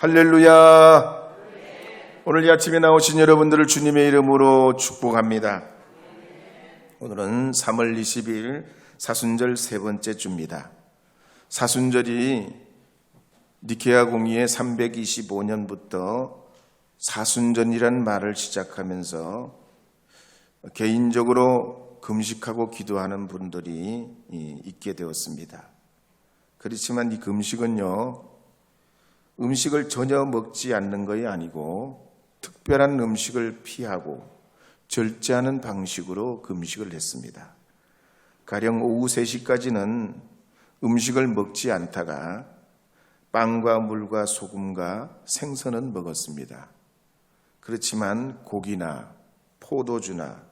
할렐루야. 오늘 이 아침에 나오신 여러분들을 주님의 이름으로 축복합니다. 오늘은 3월 20일 사순절 세 번째 주입니다. 사순절이 니케아 공의회 325년부터 사순전이란 말을 시작하면서 개인적으로 금식하고 기도하는 분들이 있게 되었습니다. 그렇지만 이 금식은요, 음식을 전혀 먹지 않는 것이 아니고 특별한 음식을 피하고 절제하는 방식으로 금식을 했습니다. 가령 오후 3시까지는 음식을 먹지 않다가 빵과 물과 소금과 생선은 먹었습니다. 그렇지만 고기나 포도주나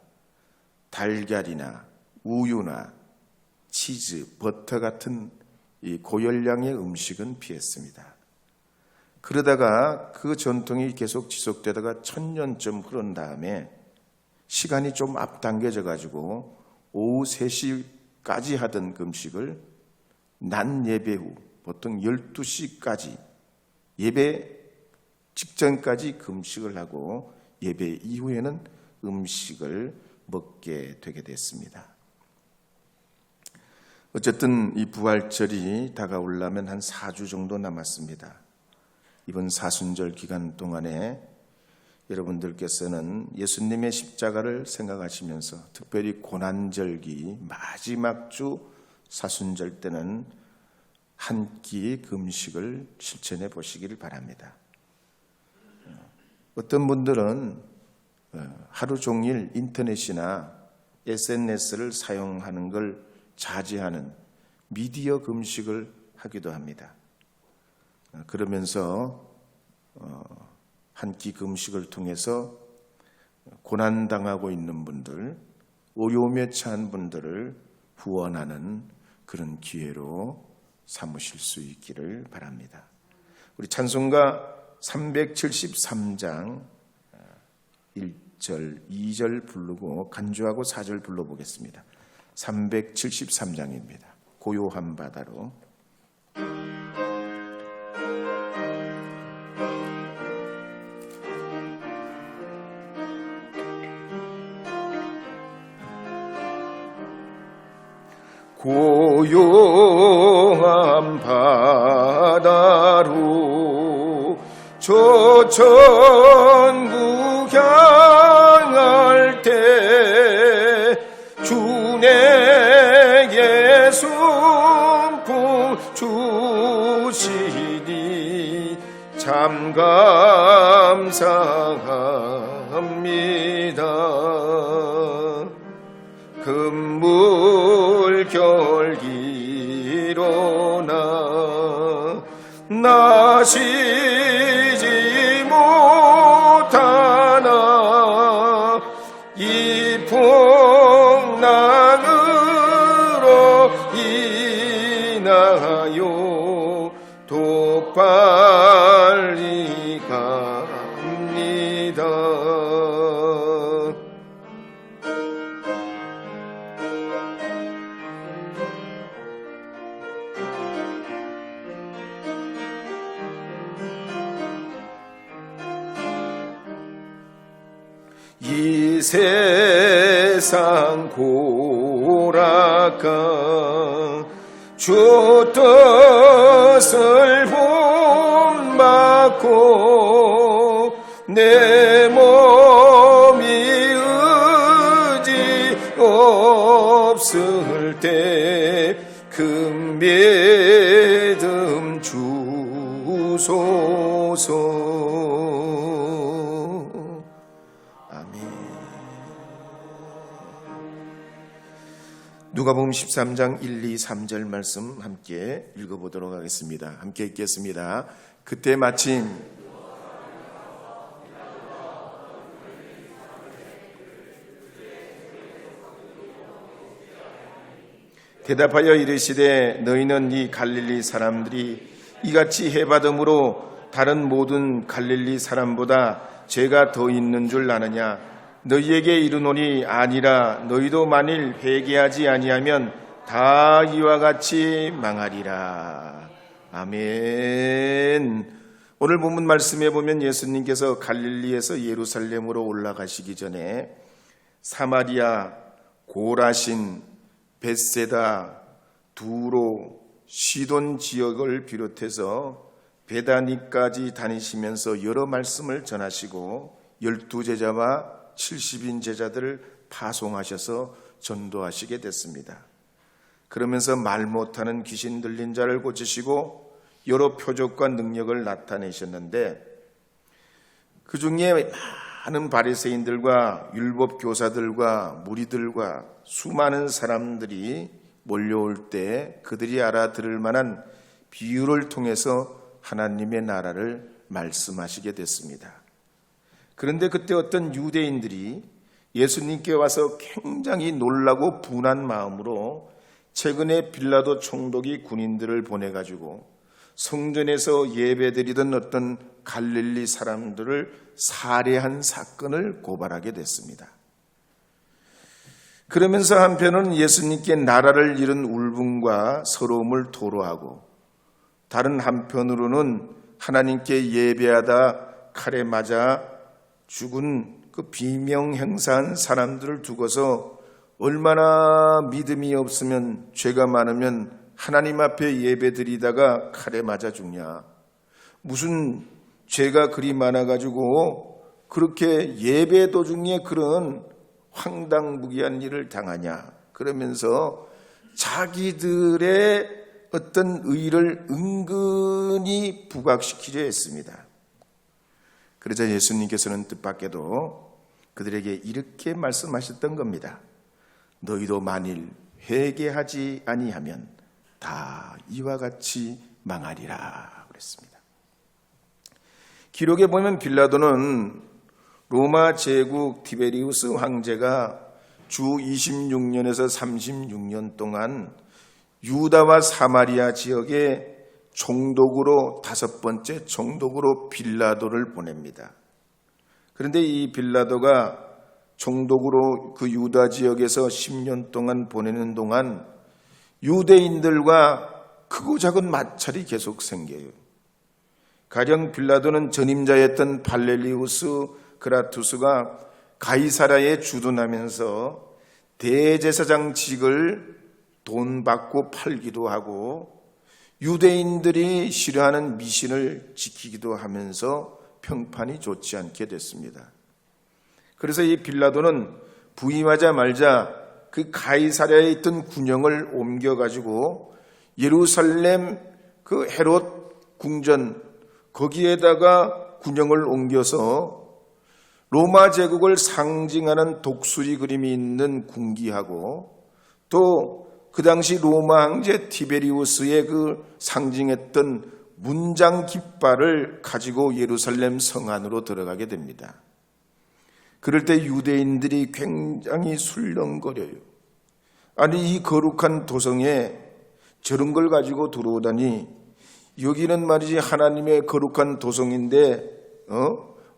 달걀이나 우유나 치즈, 버터 같은 이 고열량의 음식은 피했습니다. 그러다가 그 전통이 계속 지속되다가 1000년쯤 흐른 다음에 시간이 좀 앞당겨져 가지고 오후 3시까지 하던 금식을 낮 예배 후 보통 12시까지 예배 직전까지 금식을 하고 예배 이후에는 음식을 먹게 되게 됐습니다. 어쨌든 이 부활절이 다가오려면 한 4주 정도 남았습니다. 이번 사순절 기간 동안에 여러분들께서는 예수님의 십자가를 생각하시면서 특별히 고난절기 마지막 주 사순절 때는 한 끼 금식을 실천해 보시기를 바랍니다. 어떤 분들은 하루 종일 인터넷이나 SNS를 사용하는 걸 자제하는 미디어 금식을 하기도 합니다. 그러면서 한 끼 금식을 통해서 고난당하고 있는 분들, 어려움에 처한 분들을 후원하는 그런 기회로 삼으실 수 있기를 바랍니다. 우리 찬송가 373장 1절, 2절 부르고 간주하고 4절 불러보겠습니다. 373장입니다. 고요한 바다로. 고요한 바다로 저 천국 향할 때 주 내게 순풍 주시니 참 감사합니다. 금물 결기로나 나시지 못하나 이 풍랑으로 인하여 더 빨리 갑니다. 이 세상 고락가 주 뜻을 본받고 내 몸이 의지 없을 때 큰 믿음 주소서. 누가복음 13장 1, 2, 3절 말씀 함께 읽어보도록 하겠습니다. 함께 읽겠습니다. 그때 마침 대답하여 이르시되 너희는 이 갈릴리 사람들이 이같이 해받음으로 다른 모든 갈릴리 사람보다 죄가 더 있는 줄 아느냐? 너희에게 이르노니 아니라 너희도 만일 회개하지 아니하면 다 이와 같이 망하리라. 아멘. 오늘 본문 말씀에 보면 예수님께서 갈릴리에서 예루살렘으로 올라가시기 전에 사마리아, 고라신, 벳세다, 두로, 시돈 지역을 비롯해서 베다니까지 다니시면서 여러 말씀을 전하시고 12제자와 70인 제자들을 파송하셔서 전도하시게 됐습니다. 그러면서 말 못하는 귀신 들린 자를 고치시고 여러 표적과 능력을 나타내셨는데, 그 중에 많은 바리새인들과 율법 교사들과 무리들과 수많은 사람들이 몰려올 때 그들이 알아들을 만한 비유를 통해서 하나님의 나라를 말씀하시게 됐습니다. 그런데 그때 어떤 유대인들이 예수님께 와서 굉장히 놀라고 분한 마음으로 최근에 빌라도 총독이 군인들을 보내가지고 성전에서 예배드리던 어떤 갈릴리 사람들을 살해한 사건을 고발하게 됐습니다. 그러면서 한편은 예수님께 나라를 잃은 울분과 서러움을 토로하고, 다른 한편으로는 하나님께 예배하다 칼에 맞아 죽은 그 비명 행사한 사람들을 두고서 얼마나 믿음이 없으면, 죄가 많으면 하나님 앞에 예배드리다가 칼에 맞아 죽냐, 무슨 죄가 그리 많아가지고 그렇게 예배 도중에 그런 황당무계한 일을 당하냐, 그러면서 자기들의 어떤 의를 은근히 부각시키려 했습니다. 그러자 예수님께서는 뜻밖에도 그들에게 이렇게 말씀하셨던 겁니다. 너희도 만일 회개하지 아니하면 다 이와 같이 망하리라 그랬습니다. 기록에 보면 빌라도는 로마 제국 티베리우스 황제가 주 26년에서 36년 동안 유다와 사마리아 지역에 총독으로, 5번째 총독으로 빌라도를 보냅니다. 그런데 이 빌라도가 총독으로 그 유다 지역에서 10년 동안 보내는 동안 유대인들과 크고 작은 마찰이 계속 생겨요. 가령 빌라도는 전임자였던 발렐리우스 그라투스가 가이사라에 주둔하면서 대제사장직을 돈 받고 팔기도 하고 유대인들이 싫어하는 미신을 지키기도 하면서 평판이 좋지 않게 됐습니다. 그래서 이 빌라도는 부임하자마자 그 가이사랴에 있던 군영을 옮겨가지고 예루살렘 그 헤롯 궁전 거기에다가 군영을 옮겨서 로마 제국을 상징하는 독수리 그림이 있는 궁기하고, 또 그 당시 로마 황제 티베리우스의 그 상징했던 문장 깃발을 가지고 예루살렘 성 안으로 들어가게 됩니다. 그럴 때 유대인들이 굉장히 술렁거려요. 아니, 이 거룩한 도성에 저런 걸 가지고 들어오다니, 여기는 말이지 하나님의 거룩한 도성인데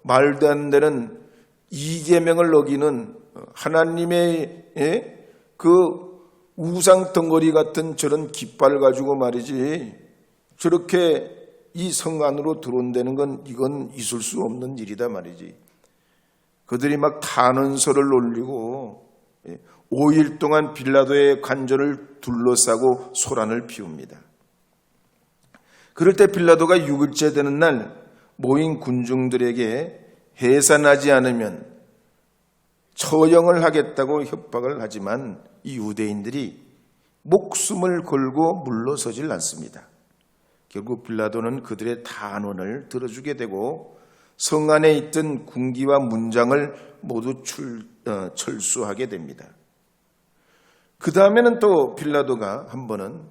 말도 안 되는 이계명을 어기는 하나님의 그 우상 덩어리 같은 저런 깃발을 가지고 말이지 저렇게 이 성 안으로 들어온다는 건 이건 있을 수 없는 일이다 말이지. 그들이 막 탄원서를 올리고 5일 동안 빌라도의 관저를 둘러싸고 소란을 피웁니다. 그럴 때 빌라도가 6일째 되는 날 모인 군중들에게 해산하지 않으면 처형을 하겠다고 협박을 하지만 이 유대인들이 목숨을 걸고 물러서질 않습니다. 결국 빌라도는 그들의 탄원을 들어주게 되고 성 안에 있던 군기와 문장을 모두 철수하게 됩니다. 그 다음에는 또 빌라도가 한 번은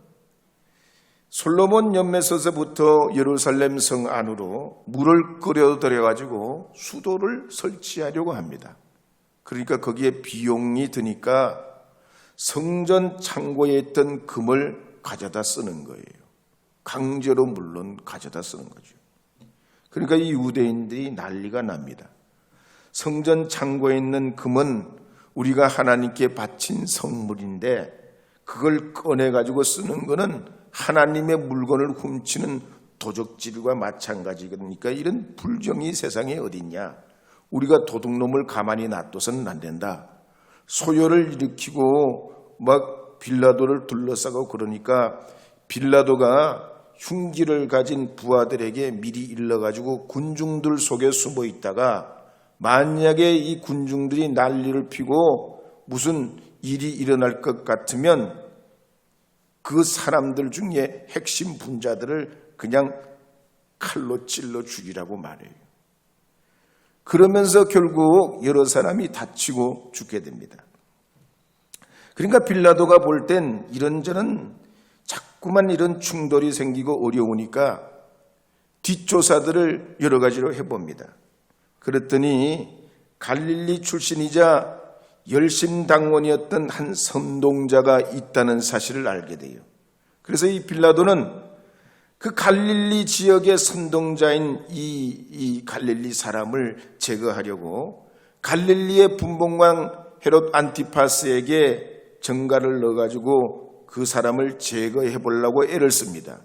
솔로몬 연못에서부터 예루살렘 성 안으로 물을 끌어들여가지고 수도를 설치하려고 합니다. 그러니까 거기에 비용이 드니까 성전 창고에 있던 금을 가져다 쓰는 거예요. 강제로 물론 가져다 쓰는 거죠. 그러니까 이 유대인들이 난리가 납니다. 성전 창고에 있는 금은 우리가 하나님께 바친 성물인데 그걸 꺼내가지고 쓰는 거는 하나님의 물건을 훔치는 도적질과 마찬가지니까 이런 불경이 세상에 어딨냐. 우리가 도둑놈을 가만히 놔둬서는 안 된다. 소요를 일으키고 막 빌라도를 둘러싸고 그러니까 빌라도가 흉기를 가진 부하들에게 미리 일러가지고 군중들 속에 숨어 있다가 만약에 이 군중들이 난리를 피고 무슨 일이 일어날 것 같으면 그 사람들 중에 핵심 분자들을 그냥 칼로 찔러 죽이라고 말해요. 그러면서 결국 여러 사람이 다치고 죽게 됩니다. 그러니까 빌라도가 볼 땐 이런저런 자꾸만 이런 충돌이 생기고 어려우니까 뒷조사들을 여러 가지로 해봅니다. 그랬더니 갈릴리 출신이자 열심당원이었던 한 선동자가 있다는 사실을 알게 돼요. 그래서 이 빌라도는 그 갈릴리 지역의 선동자인 이 갈릴리 사람을 제거하려고 갈릴리의 분봉왕 헤롯 안티파스에게 정가를 넣어가지고 그 사람을 제거해 보려고 애를 씁니다.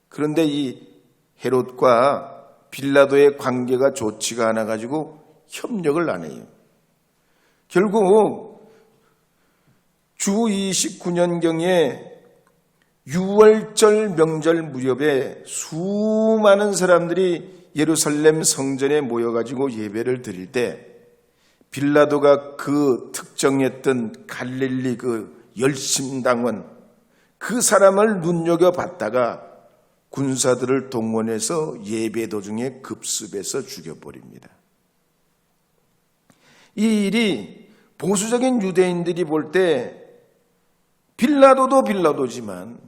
그런데 이 헤롯과 빌라도의 관계가 좋지가 않아가지고 협력을 안 해요. 결국 주 29년경에 6월절 명절 무렵에 수많은 사람들이 예루살렘 성전에 모여가지고 예배를 드릴 때 빌라도가 그 특정했던 갈릴리 그 열심당원 그 사람을 눈여겨봤다가 군사들을 동원해서 예배 도중에 급습해서 죽여버립니다. 이 일이 보수적인 유대인들이 볼 때 빌라도도 빌라도지만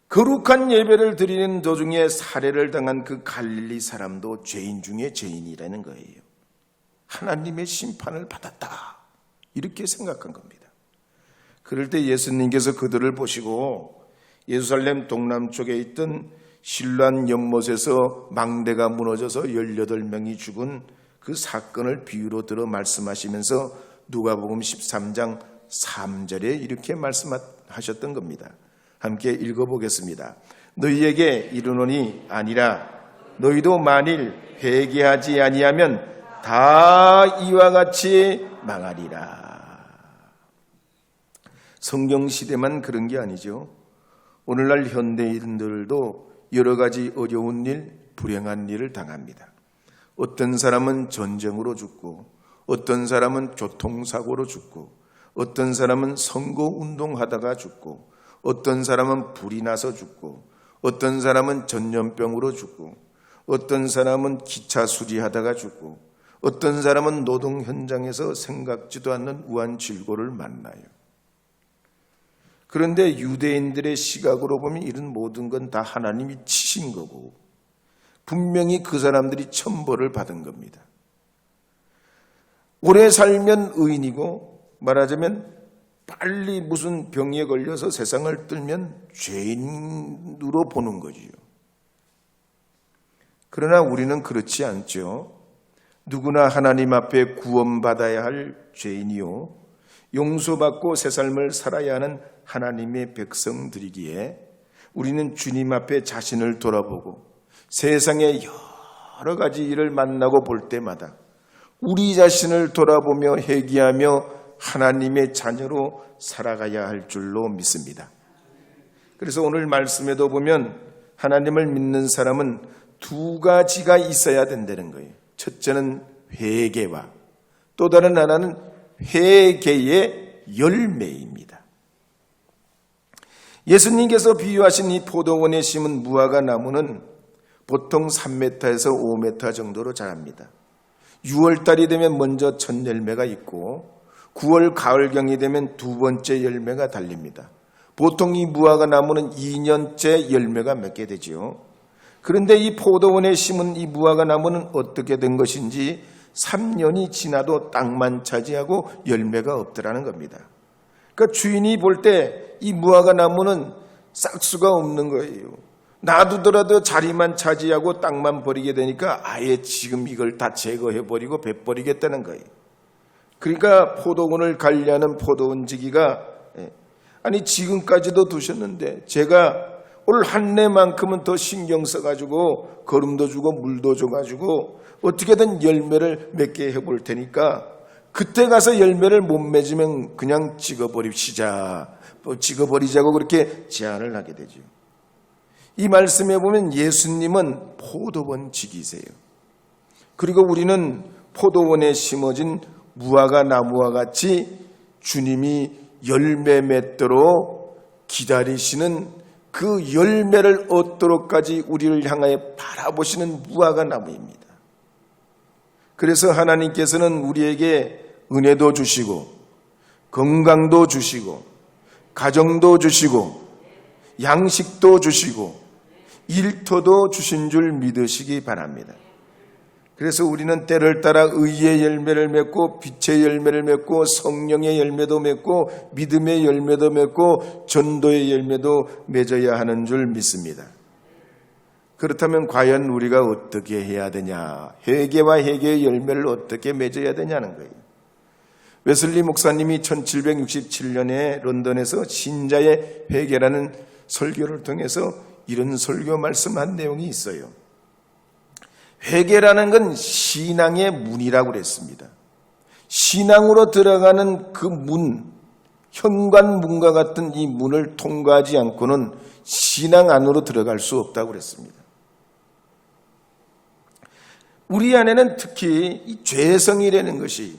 거룩한 예배를 드리는 도중에 살해를 당한 그 갈릴리 사람도 죄인 중에 죄인이라는 거예요. 하나님의 심판을 받았다. 이렇게 생각한 겁니다. 그럴 때 예수님께서 그들을 보시고 예루살렘 동남쪽에 있던 실로암 연못에서 망대가 무너져서 18명이 죽은 그 사건을 비유로 들어 말씀하시면서 누가복음 13장 3절에 이렇게 말씀하셨던 겁니다. 함께 읽어보겠습니다. 너희에게 이르노니 아니라 너희도 만일 회개하지 아니하면 다 이와 같이 망하리라. 성경 시대만 그런 게 아니죠. 오늘날 현대인들도 여러 가지 어려운 일, 불행한 일을 당합니다. 어떤 사람은 전쟁으로 죽고, 어떤 사람은 교통사고로 죽고, 어떤 사람은 선거운동하다가 죽고, 어떤 사람은 불이 나서 죽고, 어떤 사람은 전염병으로 죽고, 어떤 사람은 기차 수리하다가 죽고, 어떤 사람은 노동 현장에서 생각지도 않는 우한질고를 만나요. 그런데 유대인들의 시각으로 보면 이런 모든 건 다 하나님이 치신 거고 분명히 그 사람들이 천벌을 받은 겁니다. 오래 살면 의인이고 말하자면 빨리 무슨 병에 걸려서 세상을 떨면 죄인으로 보는 거지요. 그러나 우리는 그렇지 않죠. 누구나 하나님 앞에 구원받아야 할 죄인이요 용서받고 새 삶을 살아야 하는 하나님의 백성들이기에 우리는 주님 앞에 자신을 돌아보고 세상의 여러 가지 일을 만나고 볼 때마다 우리 자신을 돌아보며 회개하며 하나님의 자녀로 살아가야 할 줄로 믿습니다. 그래서 오늘 말씀에도 보면 하나님을 믿는 사람은 두 가지가 있어야 된다는 거예요. 첫째는 회개와 또 다른 하나는 회개의 열매입니다. 예수님께서 비유하신 이 포도원에 심은 무화과 나무는 보통 3m에서 5m 정도로 자랍니다. 6월달이 되면 먼저 첫 열매가 있고 9월 가을경이 되면 두 번째 열매가 달립니다. 보통 이 무화과 나무는 2년째 열매가 맺게 되죠. 그런데 이 포도원에 심은 이 무화과 나무는 어떻게 된 것인지 3년이 지나도 땅만 차지하고 열매가 없더라는 겁니다. 그러니까 주인이 볼 때 이 무화과 나무는 싹수가 없는 거예요. 놔두더라도 자리만 차지하고 땅만 버리게 되니까 아예 지금 이걸 다 제거해버리고 베버리겠다는 거예요. 그러니까 포도원을 관리하는 포도원지기가 아니 지금까지도 두셨는데 제가 올 한 해만큼은 더 신경 써가지고 거름도 주고 물도 줘가지고 어떻게든 열매를 맺게 해볼 테니까 그때 가서 열매를 못 맺으면 그냥 찍어버리자고 그렇게 제안을 하게 되죠. 이 말씀에 보면 예수님은 포도원 지기세요. 그리고 우리는 포도원에 심어진 무화과 나무와 같이 주님이 열매 맺도록 기다리시는 그 열매를 얻도록까지 우리를 향하여 바라보시는 무화과 나무입니다. 그래서 하나님께서는 우리에게 은혜도 주시고 건강도 주시고 가정도 주시고 양식도 주시고 일터도 주신 줄 믿으시기 바랍니다. 그래서 우리는 때를 따라 의의 열매를 맺고 빛의 열매를 맺고 성령의 열매도 맺고 믿음의 열매도 맺고 전도의 열매도 맺어야 하는 줄 믿습니다. 그렇다면 과연 우리가 어떻게 해야 되냐? 회개와 회개의 열매를 어떻게 맺어야 되냐는 거예요. 웨슬리 목사님이 1767년에 런던에서 신자의 회개라는 설교를 통해서 이런 설교 말씀한 내용이 있어요. 회개라는 건 신앙의 문이라고 그랬습니다. 신앙으로 들어가는 그 문, 현관문과 같은 이 문을 통과하지 않고는 신앙 안으로 들어갈 수 없다고 그랬습니다. 우리 안에는 특히 이 죄성이라는 것이,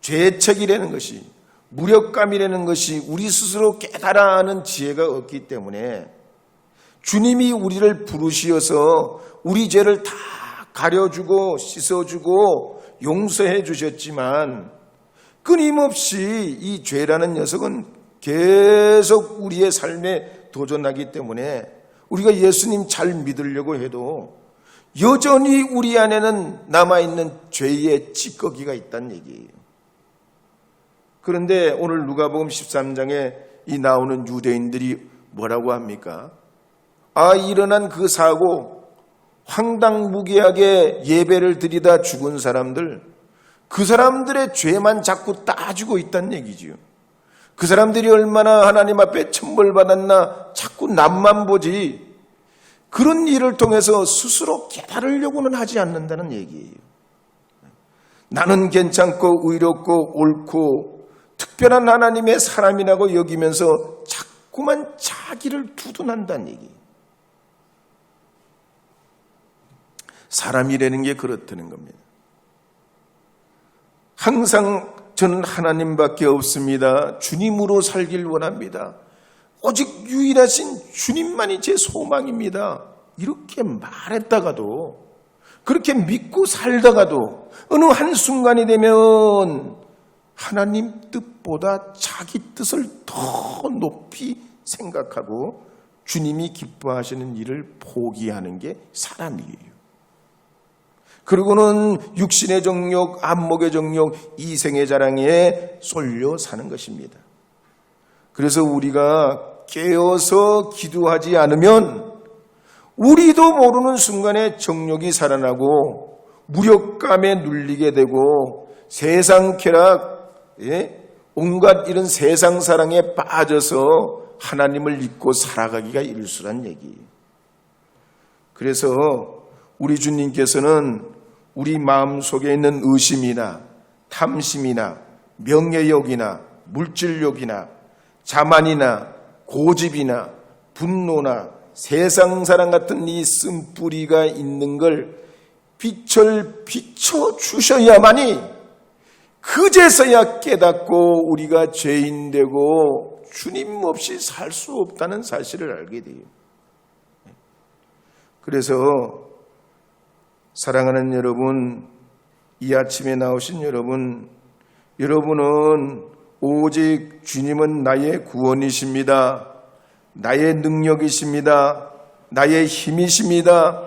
죄책이라는 것이, 무력감이라는 것이 우리 스스로 깨달아 하는 지혜가 없기 때문에 주님이 우리를 부르시어서 우리 죄를 다 가려주고 씻어주고 용서해 주셨지만 끊임없이 이 죄라는 녀석은 계속 우리의 삶에 도전하기 때문에 우리가 예수님 잘 믿으려고 해도 여전히 우리 안에는 남아있는 죄의 찌꺼기가 있다는 얘기예요. 그런데 오늘 누가복음 13장에 이 나오는 유대인들이 뭐라고 합니까? 일어난 그 사고, 황당무계하게 예배를 드리다 죽은 사람들, 그 사람들의 죄만 자꾸 따지고 있다는 얘기지요. 그 사람들이 얼마나 하나님 앞에 천벌받았나 자꾸 남만 보지 그런 일을 통해서 스스로 깨달으려고는 하지 않는다는 얘기예요. 나는 괜찮고 의롭고 옳고 특별한 하나님의 사람이라고 여기면서 자꾸만 자기를 두둔한다는 얘기예요. 사람이라는 게 그렇다는 겁니다. 항상 저는 하나님밖에 없습니다. 주님으로 살길 원합니다. 오직 유일하신 주님만이 제 소망입니다. 이렇게 말했다가도, 그렇게 믿고 살다가도 어느 한순간이 되면 하나님 뜻보다 자기 뜻을 더 높이 생각하고 주님이 기뻐하시는 일을 포기하는 게 사람이에요. 그리고는 육신의 정욕, 안목의 정욕, 이생의 자랑에 쏠려 사는 것입니다. 그래서 우리가 깨어서 기도하지 않으면 우리도 모르는 순간에 정욕이 살아나고 무력감에 눌리게 되고 세상 쾌락, 온갖 이런 세상 사랑에 빠져서 하나님을 잊고 살아가기가 일수란 얘기예요. 그래서 우리 주님께서는 우리 마음속에 있는 의심이나 탐심이나 명예욕이나 물질욕이나 자만이나 고집이나 분노나 세상사랑 같은 이 쓴뿌리가 있는 걸 빛을 비춰주셔야만이 그제서야 깨닫고 우리가 죄인되고 주님 없이 살 수 없다는 사실을 알게 돼요. 그래서 사랑하는 여러분, 이 아침에 나오신 여러분, 여러분은 오직 주님은 나의 구원이십니다. 나의 능력이십니다. 나의 힘이십니다.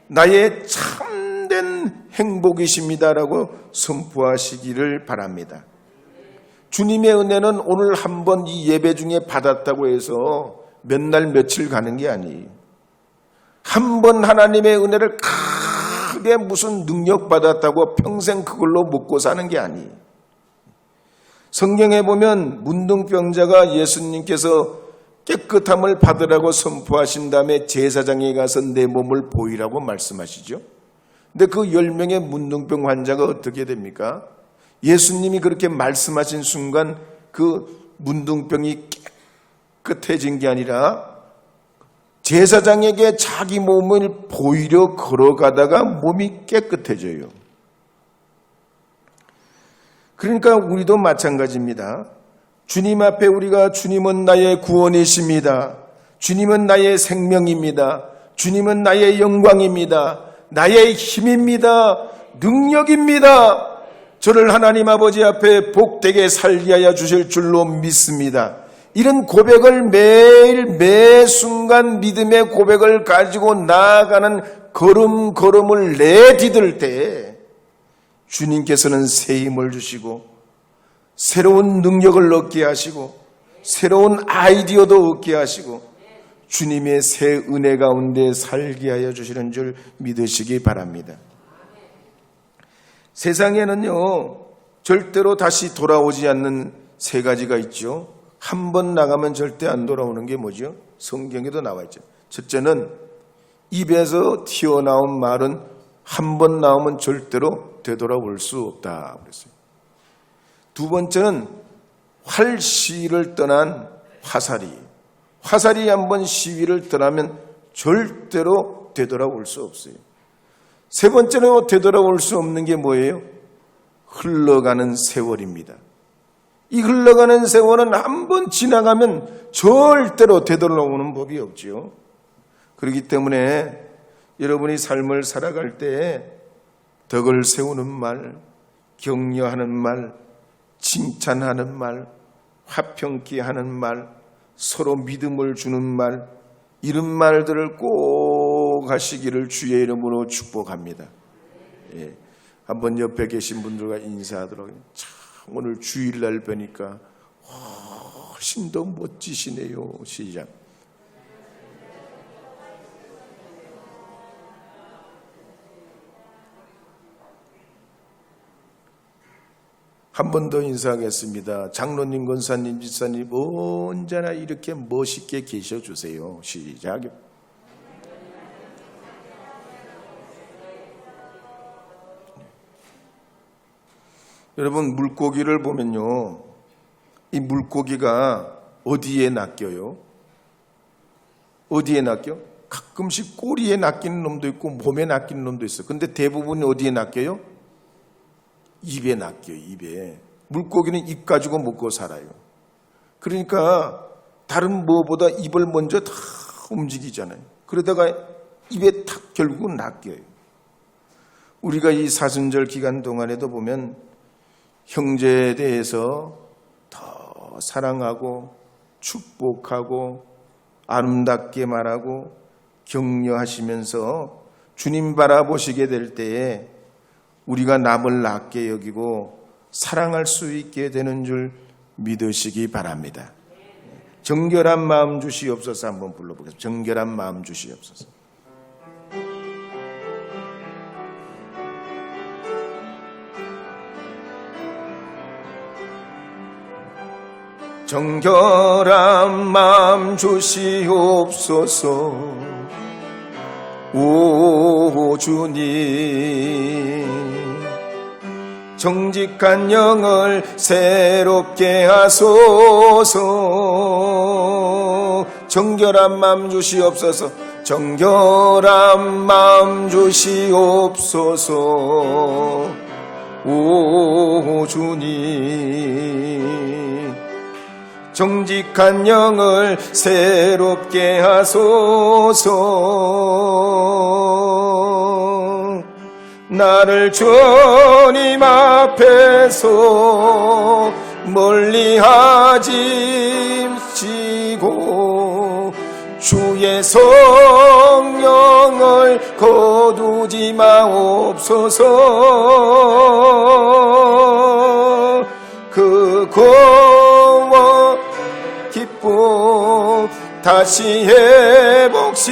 나의 참된 행복이십니다라고 선포하시기를 바랍니다. 주님의 은혜는 오늘 한번 이 예배 중에 받았다고 해서 몇 날 며칠 가는 게 아니에요. 한 번 하나님의 은혜를 크게 무슨 능력 받았다고 평생 그걸로 먹고 사는 게 아니에요. 성경에 보면 문둥병자가 예수님께서 깨끗함을 받으라고 선포하신 다음에 제사장에 가서 내 몸을 보이라고 말씀하시죠. 근데 그 10명의 문둥병 환자가 어떻게 됩니까? 예수님이 그렇게 말씀하신 순간 그 문둥병이 깨끗해진 게 아니라 제사장에게 자기 몸을 보이려 걸어가다가 몸이 깨끗해져요. 그러니까 우리도 마찬가지입니다. 주님 앞에 우리가 주님은 나의 구원이십니다. 주님은 나의 생명입니다. 주님은 나의 영광입니다. 나의 힘입니다. 능력입니다. 저를 하나님 아버지 앞에 복되게 살게 하여 주실 줄로 믿습니다. 이런 고백을 매일 매 순간 믿음의 고백을 가지고 나아가는 걸음걸음을 내디딜 때 주님께서는 새 힘을 주시고 새로운 능력을 얻게 하시고 새로운 아이디어도 얻게 하시고 주님의 새 은혜 가운데 살게 하여 주시는 줄 믿으시기 바랍니다. 세상에는요, 절대로 다시 돌아오지 않는 세 가지가 있죠. 한 번 나가면 절대 안 돌아오는 게 뭐죠? 성경에도 나와 있죠. 첫째는 입에서 튀어나온 말은 한 번 나오면 절대로 되돌아올 수 없다 그랬어요. 두 번째는 활시위를 떠난 화살이. 화살이 한번 시위를 떠나면 절대로 되돌아올 수 없어요. 세 번째로 되돌아올 수 없는 게 뭐예요? 흘러가는 세월입니다. 이 흘러가는 세월은 한번 지나가면 절대로 되돌아오는 법이 없지요. 그렇기 때문에 여러분이 삶을 살아갈 때 덕을 세우는 말, 격려하는 말, 칭찬하는 말, 화평케 하는 말, 서로 믿음을 주는 말, 이런 말들을 꼭 하시기를 주의 이름으로 축복합니다. 예, 한번 옆에 계신 분들과 인사하도록. 참 오늘 주일날 뵈니까 훨씬 더 멋지시네요. 시작. 한 번 더 인사하겠습니다. 장로님, 권사님, 집사님 언제나 이렇게 멋있게 계셔주세요. 시작. 여러분, 물고기를 보면요, 이 물고기가 어디에 낚여요? 어디에 낚여? 가끔씩 꼬리에 낚이는 놈도 있고 몸에 낚이는 놈도 있어요. 근데 대부분 어디에 낚여요? 입에 낚여요. 입에. 물고기는 입 가지고 먹고 살아요. 그러니까 다른 뭐보다 입을 먼저 다 움직이잖아요. 그러다가 입에 탁 결국은 낚여요. 우리가 이 사순절 기간 동안에도 보면 형제에 대해서 더 사랑하고 축복하고 아름답게 말하고 격려하시면서 주님 바라보시게 될 때에 우리가 남을 낮게 여기고 사랑할 수 있게 되는 줄 믿으시기 바랍니다. 정결한 마음 주시옵소서. 한번 불러보겠습니다. 정결한 마음 주시옵소서. 정결한 마음 주시옵소서. 오 주님, 정직한 영을 새롭게 하소서. 정결한 마음 주시옵소서. 정결한 마음 주시옵소서. 오 주님, 정직한 영을 새롭게 하소서. 나를 주님 앞에서 멀리하지 마시고 주의 성령을 거두지 마옵소서. 그 고와 기쁨 다시 회복시키시며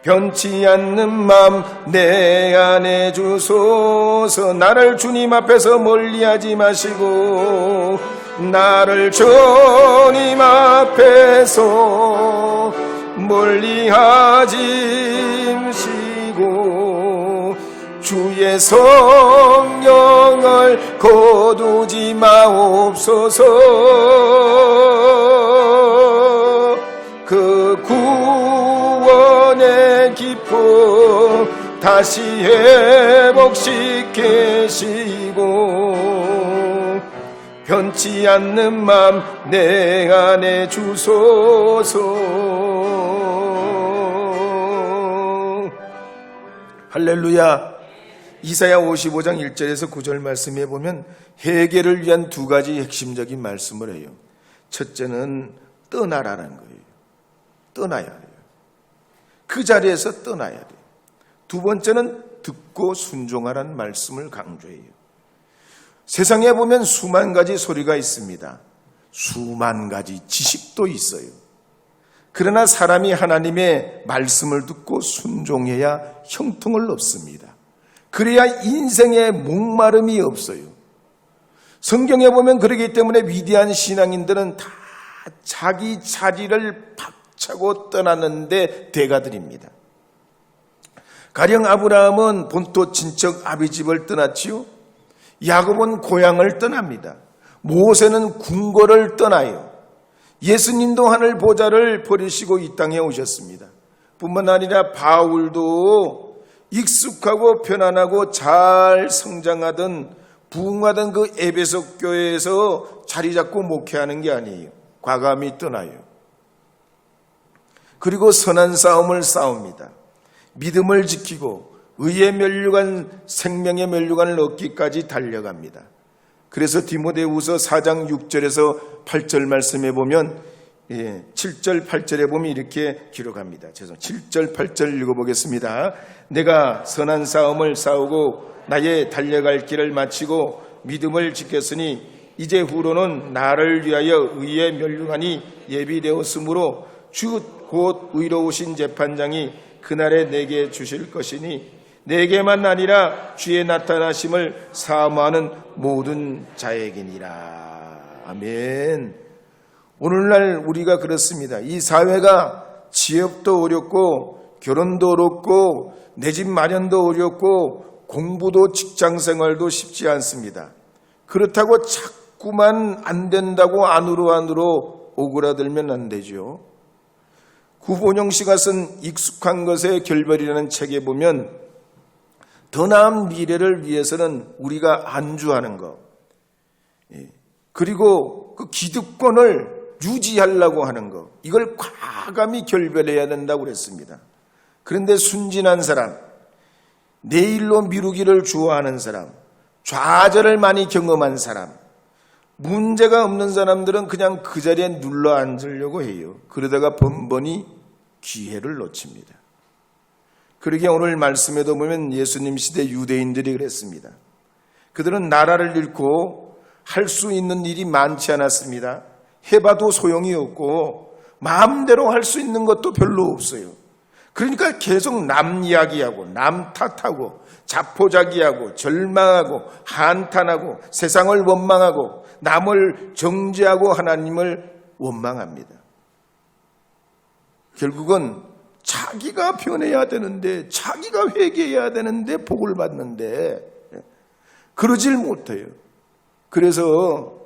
변치 않는 맘 내 안에 주소서. 나를 주님 앞에서 멀리하지 마시고 나를 주님 앞에서 멀리하지 마시고 주의 성령을 거두지 마옵소서. 그 구원의 기쁨 다시 회복시키시고 변치 않는 맘 내 안에 주소서. 할렐루야. 이사야 55장 1절에서 9절 말씀에 보면 회개를 위한 두 가지 핵심적인 말씀을 해요. 첫째는 떠나라는 거예요. 떠나야 해요. 그 자리에서 떠나야 돼요. 두 번째는 듣고 순종하라는 말씀을 강조해요. 세상에 보면 수만 가지 소리가 있습니다. 수만 가지 지식도 있어요. 그러나 사람이 하나님의 말씀을 듣고 순종해야 형통을 얻습니다. 그래야 인생에 목마름이 없어요. 성경에 보면 그러기 때문에 위대한 신앙인들은 다 자기 자리를 박차고 떠나는데 대가들입니다. 가령 아브라함은 본토 친척 아비집을 떠났지요. 야곱은 고향을 떠납니다. 모세는 궁궐을 떠나요. 예수님도 하늘 보좌를 버리시고 이 땅에 오셨습니다. 뿐만 아니라 바울도 익숙하고 편안하고 잘 성장하던 부흥하던 그 에베소 교회에서 자리 잡고 목회하는 게 아니에요. 과감히 떠나요. 그리고 선한 싸움을 싸웁니다. 믿음을 지키고 의의 면류관, 생명의 면류관을 얻기까지 달려갑니다. 그래서 디모데후서 4장 6절에서 8절 말씀에 보면 7절 8절에 보면 이렇게 기록합니다. 7절 8절 읽어보겠습니다. 내가 선한 싸움을 싸우고 나의 달려갈 길을 마치고 믿음을 지켰으니 이제 후로는 나를 위하여 의의 면류관이 예비되었으므로 주 곧 의로우신 재판장이 그날에 내게 주실 것이니 내게만 아니라 주의 나타나심을 사모하는 모든 자에게니라. 아멘. 오늘날 우리가 그렇습니다. 이 사회가 취업도 어렵고 결혼도 어렵고 내 집 마련도 어렵고 공부도 직장생활도 쉽지 않습니다. 그렇다고 자꾸만 안 된다고 안으로 오그라들면 안 되죠. 구본영 씨가 쓴 익숙한 것의 결별이라는 책에 보면 더 나은 미래를 위해서는 우리가 안주하는 것, 그리고 그 기득권을 유지하려고 하는 것, 이걸 과감히 결별해야 된다고 그랬습니다. 그런데 순진한 사람, 내일로 미루기를 좋아하는 사람, 좌절을 많이 경험한 사람, 문제가 없는 사람들은 그냥 그 자리에 눌러 앉으려고 해요. 그러다가 번번이 기회를 놓칩니다. 그러기에 오늘 말씀에도 보면 예수님 시대 유대인들이 그랬습니다. 그들은 나라를 잃고 할 수 있는 일이 많지 않았습니다. 해봐도 소용이 없고 마음대로 할 수 있는 것도 별로 없어요. 그러니까 계속 남 이야기하고 남 탓하고 자포자기하고 절망하고 한탄하고 세상을 원망하고 남을 정죄하고 하나님을 원망합니다. 결국은 자기가 변해야 되는데 자기가 회개해야 되는데 복을 받는데 그러질 못해요. 그래서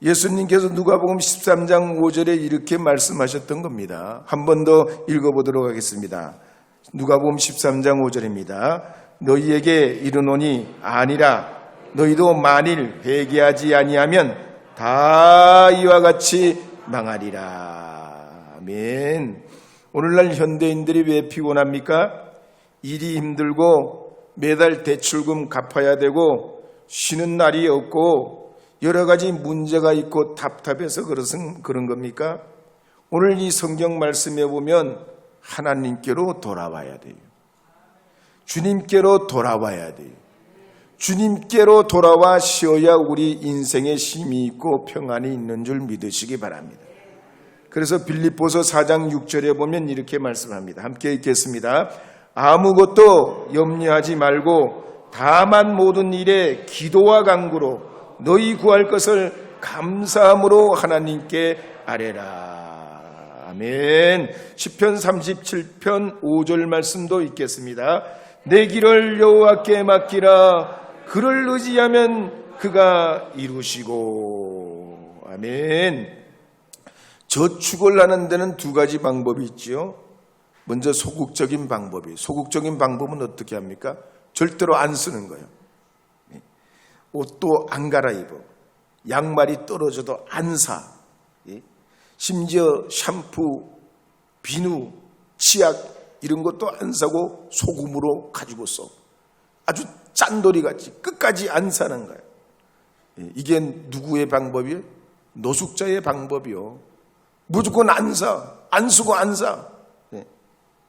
예수님께서 누가복음 13장 5절에 이렇게 말씀하셨던 겁니다. 한 번 더 읽어보도록 하겠습니다. 누가복음 13장 5절입니다. 너희에게 이르노니 아니라 너희도 만일 회개하지 아니하면 다 이와 같이 망하리라. 아멘. 오늘날 현대인들이 왜 피곤합니까? 일이 힘들고 매달 대출금 갚아야 되고 쉬는 날이 없고 여러 가지 문제가 있고 답답해서 그런 겁니까? 오늘 이 성경 말씀에 보면 하나님께로 돌아와야 돼요. 주님께로 돌아와야 돼요. 주님께로 돌아와 쉬어야 우리 인생에 쉼이 있고 평안이 있는 줄 믿으시기 바랍니다. 그래서 빌립보서 4장 6절에 보면 이렇게 말씀합니다. 함께 읽겠습니다. 아무것도 염려하지 말고 다만 모든 일에 기도와 간구로 너희 구할 것을 감사함으로 하나님께 아뢰라. 아멘. 시편 37편 5절 말씀도 읽겠습니다. 내 길을 여호와께 맡기라. 그를 의지하면 그가 이루시고. 아멘. 저축을 하는 데는 두 가지 방법이 있죠. 먼저 소극적인 방법이에요. 소극적인 방법은 어떻게 합니까? 절대로 안 쓰는 거예요. 옷도 안 갈아입어. 양말이 떨어져도 안 사. 심지어 샴푸, 비누, 치약 이런 것도 안 사고 소금으로 가지고 써. 아주 짠돌이같이 끝까지 안 사는 거예요. 이게 누구의 방법이에요? 노숙자의 방법이요. 무조건 안 사. 안 쓰고 안 사.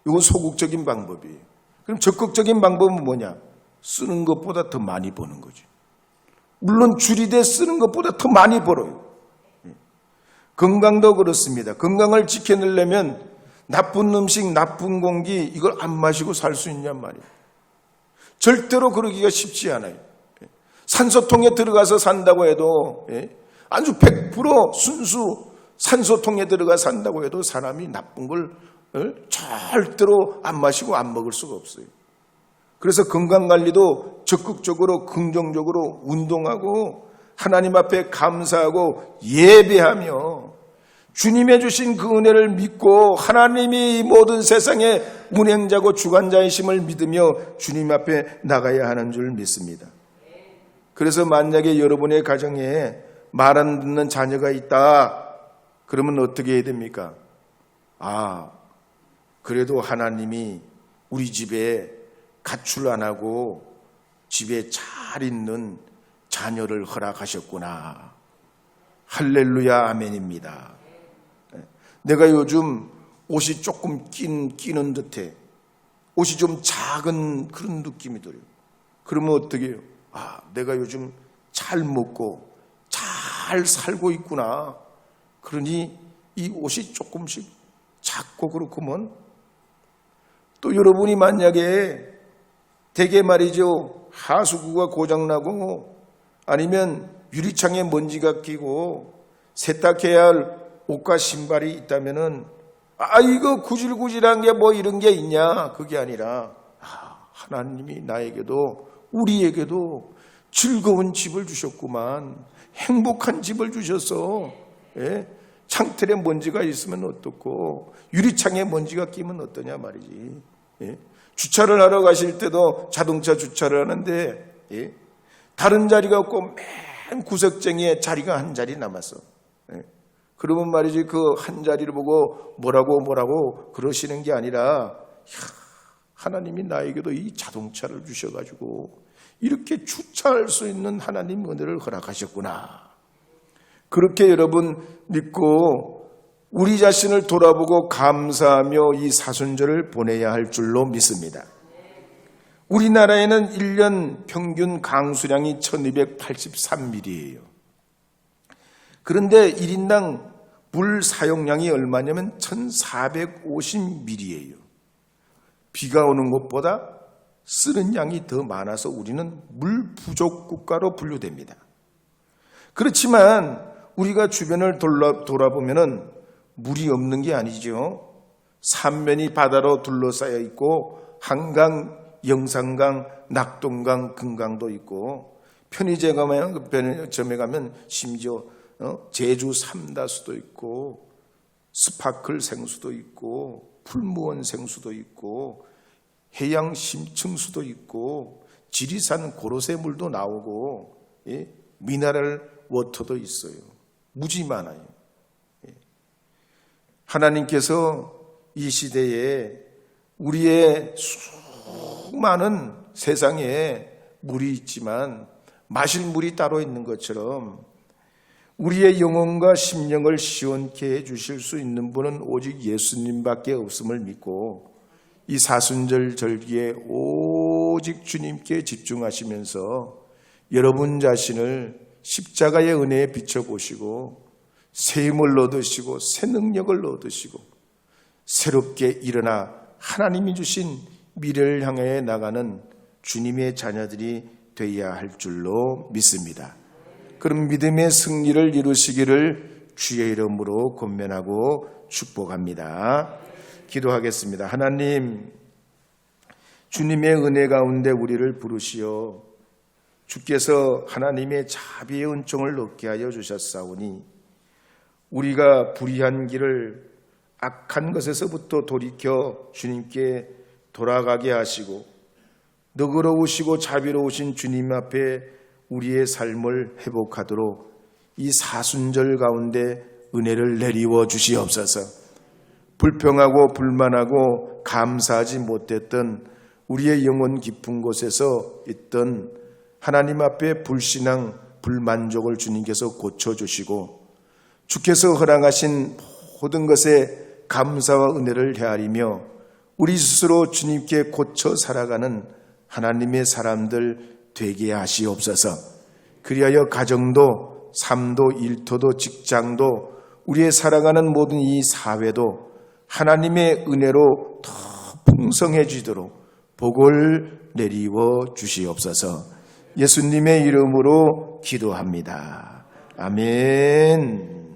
이건 소극적인 방법이에요. 그럼 적극적인 방법은 뭐냐? 쓰는 것보다 더 많이 버는 거죠. 물론 줄이되 쓰는 것보다 더 많이 벌어요. 건강도 그렇습니다. 건강을 지켜내려면 나쁜 음식, 나쁜 공기 이걸 안 마시고 살 수 있냔 말이에요. 절대로 그러기가 쉽지 않아요. 산소통에 들어가서 산다고 해도 아주 100% 순수 산소통에 들어가 산다고 해도 사람이 나쁜 걸 절대로 안 마시고 안 먹을 수가 없어요. 그래서 건강관리도 적극적으로 긍정적으로 운동하고 하나님 앞에 감사하고 예배하며 주님의 주신 그 은혜를 믿고 하나님이 모든 세상의 운행자고 주관자이심을 믿으며 주님 앞에 나가야 하는 줄 믿습니다. 그래서 만약에 여러분의 가정에 말 안 듣는 자녀가 있다 그러면 어떻게 해야 됩니까? 그래도 하나님이 우리 집에 가출 안 하고 집에 잘 있는 자녀를 허락하셨구나. 할렐루야 아멘입니다. 내가 요즘 옷이 조금 끼는 듯해. 옷이 좀 작은 그런 느낌이 들어요. 그러면 어떻게 해요? 내가 요즘 잘 먹고 잘 살고 있구나. 그러니 이 옷이 조금씩 작고 그렇구먼. 또 여러분이 만약에 대개 말이죠. 하수구가 고장나고 아니면 유리창에 먼지가 끼고 세탁해야 할 옷과 신발이 있다면은 이거 구질구질한 게 뭐 이런 게 있냐. 그게 아니라 하나님이 나에게도 우리에게도 즐거운 집을 주셨구만. 행복한 집을 주셔서 창틀에 먼지가 있으면 어떻고 유리창에 먼지가 끼면 어떠냐 말이지. 주차를 하러 가실 때도 자동차 주차를 하는데 다른 자리가 없고 맨 구석쟁이에 자리가 한 자리 남았어. 그러면 말이지 그 한 자리를 보고 뭐라고 그러시는 게 아니라 하나님이 나에게도 이 자동차를 주셔가지고 이렇게 주차할 수 있는 하나님 은혜를 허락하셨구나. 그렇게 여러분 믿고 우리 자신을 돌아보고 감사하며 이 사순절을 보내야 할 줄로 믿습니다. 우리나라에는 1년 평균 강수량이 1283mm예요. 그런데 1인당 물 사용량이 얼마냐면 1450mm예요. 비가 오는 것보다 쓰는 양이 더 많아서 우리는 물 부족 국가로 분류됩니다. 그렇지만 우리가 주변을 돌아보면은 물이 없는 게 아니죠. 삼면이 바다로 둘러싸여 있고 한강, 영산강, 낙동강, 금강도 있고 편의점에 가면 심지어 제주 삼다수도 있고 스파클 생수도 있고 풀무원 생수도 있고 해양 심층수도 있고 지리산 고로쇠물도 나오고 미네랄 워터도 있어요. 무지 많아요. 하나님께서 이 시대에 우리의 수많은 세상에 물이 있지만 마실 물이 따로 있는 것처럼 우리의 영혼과 심령을 시원케 해주실 수 있는 분은 오직 예수님밖에 없음을 믿고 이 사순절 절기에 오직 주님께 집중하시면서 여러분 자신을 십자가의 은혜에 비춰보시고 새 힘을 얻으시고 새 능력을 얻으시고 새롭게 일어나 하나님이 주신 미래를 향해 나가는 주님의 자녀들이 되어야 할 줄로 믿습니다. 그런 믿음의 승리를 이루시기를 주의 이름으로 권면하고 축복합니다. 기도하겠습니다. 하나님, 주님의 은혜 가운데 우리를 부르시어 주께서 하나님의 자비의 은총을 얻게 하여 주셨사오니 우리가 불의한 길을 악한 것에서부터 돌이켜 주님께 돌아가게 하시고 너그러우시고 자비로우신 주님 앞에 우리의 삶을 회복하도록 이 사순절 가운데 은혜를 내리워 주시옵소서. 불평하고 불만하고 감사하지 못했던 우리의 영혼 깊은 곳에서 있던 하나님 앞에 불신앙, 불만족을 주님께서 고쳐주시고 주께서 허락하신 모든 것에 감사와 은혜를 헤아리며 우리 스스로 주님께 고쳐 살아가는 하나님의 사람들 되게 하시옵소서. 그리하여 가정도, 삶도, 일터도, 직장도, 우리의 살아가는 모든 이 사회도 하나님의 은혜로 더 풍성해지도록 복을 내리워 주시옵소서. 예수님의 이름으로 기도합니다. 아멘.